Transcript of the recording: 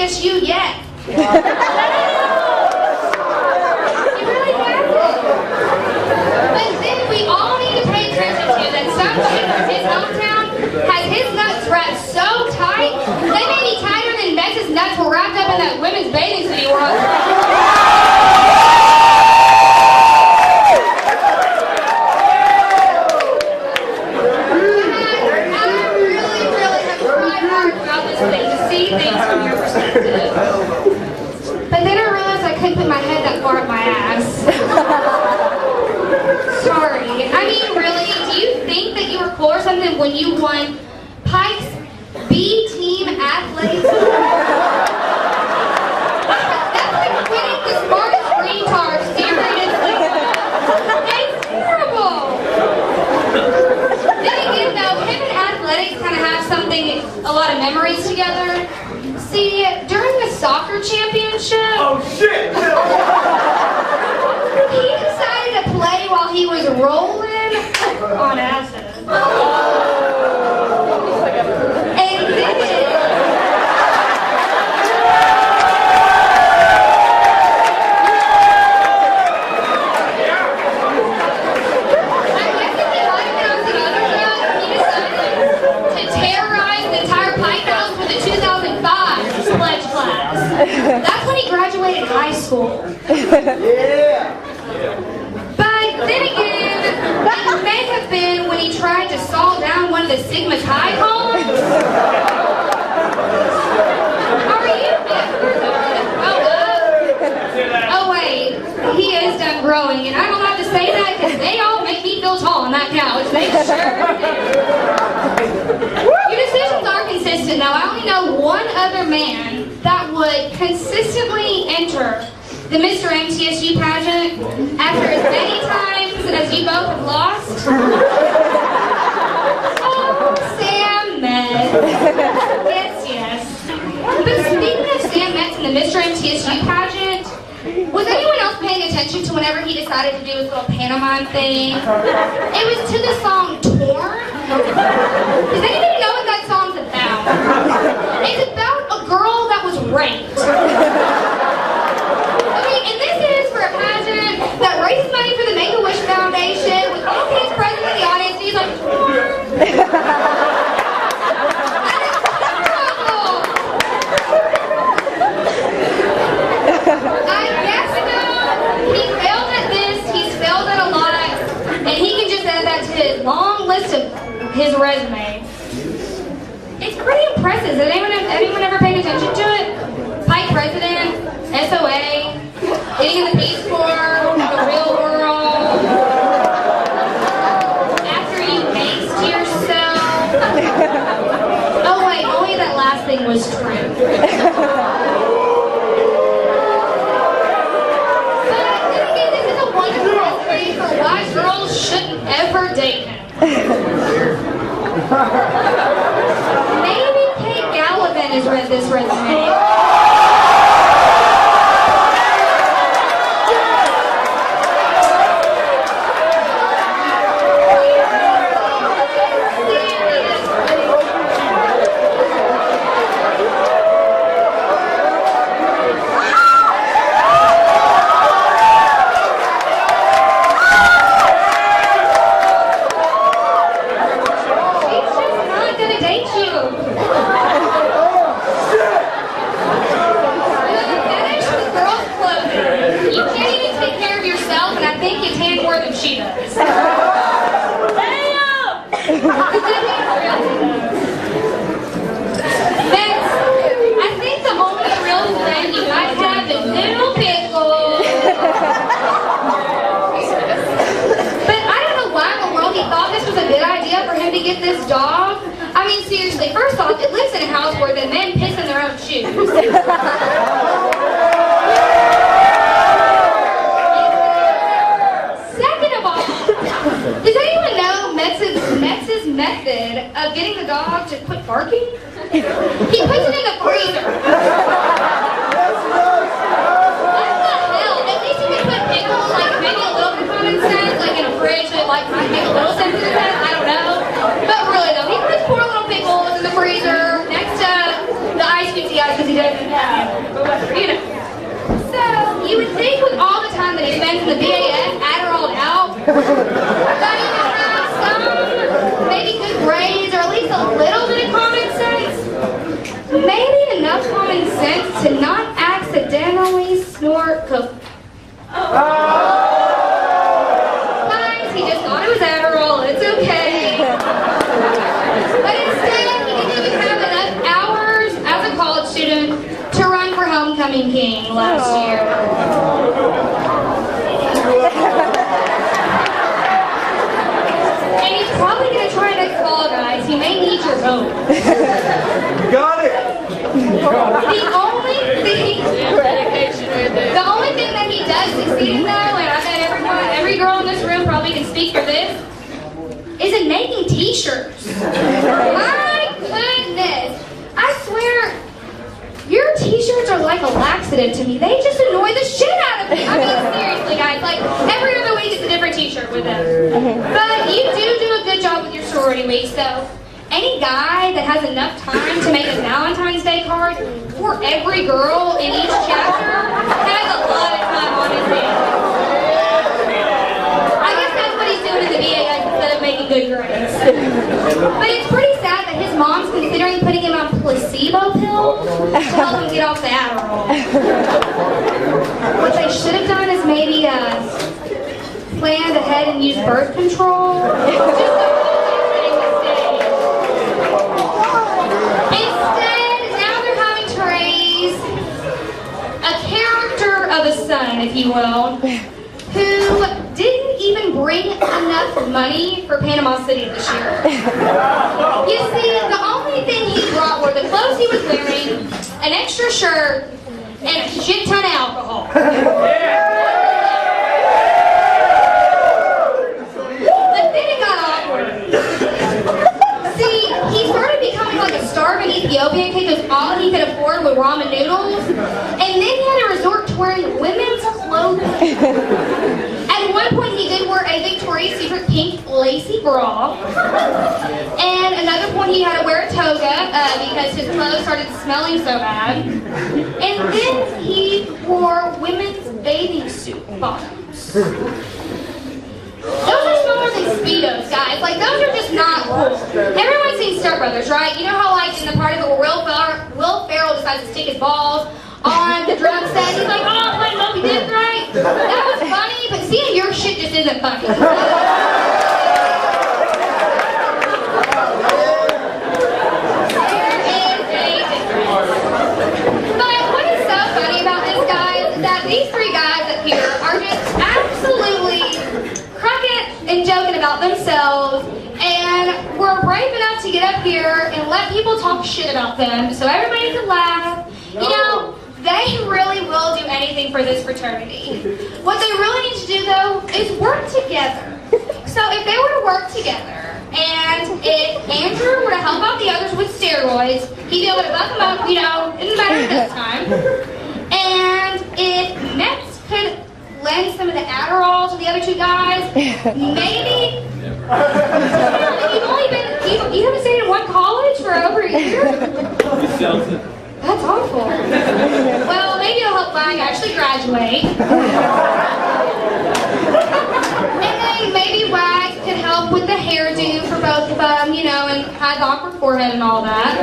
MTSU yet. He really hasn't. But then we all need to pay attention to that some kid from his hometown has his nuts wrapped so tight, they may be tighter than Bess's nuts were wrapped up in that women's bathing suit he wore. But then I realized I couldn't put my head that far up my ass. Sorry. I mean, really, do you think that you were cool or something when you won Pike's B Team Athletics? That's like winning the smartest retard seriously. It's horrible. Then again, though, him and athletics kind of have something, a lot of memories together. See, during the soccer championship, he decided to play while he was rolling on acid. And then I guess if he might have been on some other drugs, he decided to terrorize the entire Pike House with a 2005 pledge class. That's when he graduated high school. But then again, it may have been when he tried to saw down one of the Sigma Chi homes. Are you ever going to grow up? Oh wait, he is done growing, and I don't have to say that because they all make me feel tall on that couch. They sure do. Your decisions are consistent, though. I only know one other man that would consistently enter the Mr. MTSU pageant after as many times as you both have lost. Oh, Sam Metz. Yes. But speaking of Sam Metz and the Mr. MTSU pageant, was anyone else paying attention to whenever he decided to do his little pantomime thing? It was to the song Torn. Does anybody know what that song's about? It's about a girl that was raped. Okay, and this is for a pageant that raises money for the Make-A-Wish Foundation with all kids present in the audience, and he's like, that is horrible. I guess though, he failed at this, he's failed at a lot, and he can just add that to his long list of his resume. It's pretty impressive. Has anyone ever paid attention to it? Pike president, SOA, getting in the Peace Corps, the real world. After you maced yourself. Oh wait, only that last thing was true. But then again, this is a wonderful recipe for why girls shouldn't ever date him. Maybe Kate Gallivan has read this resume. To get this dog? I mean, seriously, first off, it lives in a house where the men piss in their own shoes. Second of all, does anyone know Metz's method of getting the dog to quit barking? He puts it in the freezer. What the hell? At least you can put pickles, like maybe a little bit common sense, like in a fridge that like might make a little sense to that. I don't know. But really though, he puts poor little pickles in the freezer next to the ice cubes he has because he doesn't have own. Got it! The only thing that he does succeed in, though, and I bet every girl in this room probably can speak for this, is in making t-shirts. My goodness. I swear, your t-shirts are like a laxative to me. They just annoy the shit out of me. I mean, seriously, guys. Like, every other week is a different t-shirt with them. But you do a good job with your sorority weeks, though. Any guy that has enough time to make a Valentine's Day card for every girl in each chapter has a lot of time on his hands. I guess that's what he's doing in the BAS instead of making good grades. But it's pretty sad that his mom's considering putting him on placebo pills to help him get off the Adderall. What they should have done is maybe planned ahead and used birth control. A son, if you will, who didn't even bring enough money for Panama City this year. You see, the only thing he brought were the clothes he was wearing, an extra shirt, and a shit ton of alcohol. The then it got awkward. See, he started becoming like a starving Ethiopian kid because all he could afford were ramen noodles, and then he had to resort to wearing women's clothing. At one point, he did wear a Victoria's Secret pink lacy bra, and another point he had to wear a toga because his clothes started smelling so bad, and then he wore women's bathing suit bottoms. Those are smaller than Speedos, guys. Like, those are just not cool. Everyone's seen Pike Brothers, right? You know how, like, in the part of it where Will Ferrell decides to stick his balls on the drum set? He's like, oh, I'm playing Moby Dick, right? That was funny, but seeing your shit just isn't funny. But what is so funny about this guy is that these three guys up here are just absolutely and joking about themselves, and were brave enough to get up here and let people talk shit about them so everybody could laugh. You know, they really will do anything for this fraternity. What they really need to do, though, is work together. So if they were to work together, and if Andrew were to help out the others with steroids, he'd be able to buck them up, you know, in the matter of this time. And if Mets could lend some of the Adderall to the other two guys, maybe. You haven't stayed in one college for over a year? That's awful. Well, maybe it'll help Lang actually graduate. And then maybe Wax could help with the hairdo for both of them, you know, and hide the awkward forehead and all that.